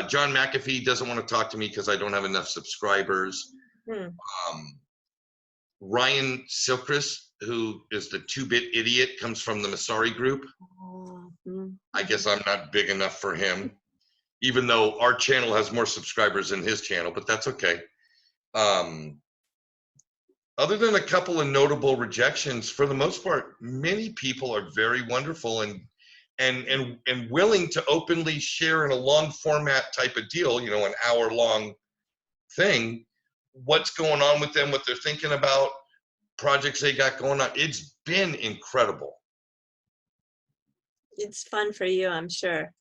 John McAfee doesn't want to talk to me because I don't have enough subscribers. Ryan Silkris, who is the 2-bit idiot, comes from the Masari group. I guess I'm not big enough for him, even though our channel has more subscribers than his channel, but that's okay. Other than a couple of notable rejections, for the most part, many people are very wonderful and willing to openly share in a long format type of deal, you know, an hour-long thing, what's going on with them, what they're thinking about, projects they got going on. It's been incredible. It's fun for you, I'm sure.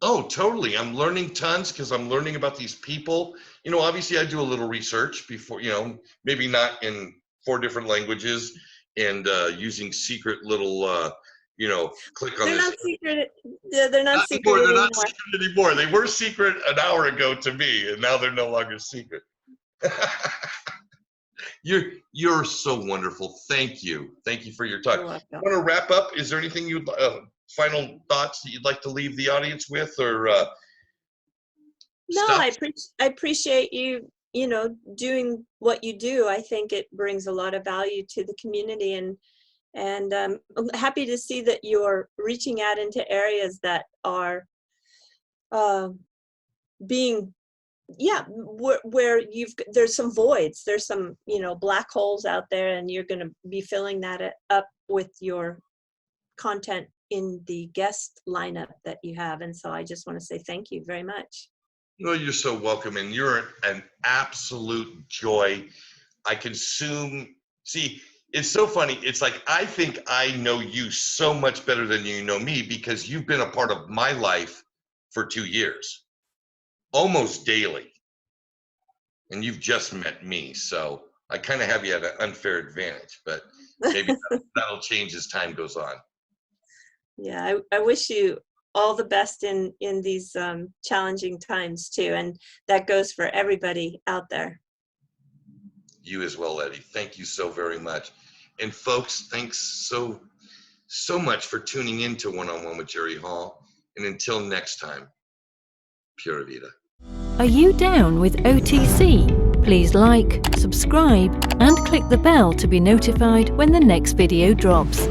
Oh, totally. I'm learning tons because I'm learning about these people. You know, obviously I do a little research before, you know, maybe not in 4 different languages and using secret little, you know, click on they're this. Not secret. They're not secret anymore. They're not secret anymore. They were secret an hour ago to me, and now they're no longer secret. You're so wonderful. Thank you. Thank you for your time. Want to wrap up? Is there anything you'd final thoughts that you'd like to leave the audience with, or? No, I appreciate you. You know, doing what you do. I think it brings a lot of value to the community, and I'm happy to see that you're reaching out into areas that are being. Yeah, where there's some voids, there's some, you know, black holes out there, and you're going to be filling that up with your content in the guest lineup that you have. And so I just want to say thank you very much. Well, you're so welcome, and you're an absolute joy. I consume, see, it's so funny. It's like, I think I know you so much better than you know me because you've been a part of my life for 2 years. Almost daily, and you've just met me, so I kind of have you at an unfair advantage, but maybe that'll change as time goes on. Yeah, I wish you all the best in these challenging times too, and that goes for everybody out there. You as well, Eddie. Thank you so very much. And folks, thanks so much for tuning in to One-on-One with Jerry Hall, and until next time, Pura Vida. Are you down with OTC? Please like, subscribe, and click the bell to be notified when the next video drops.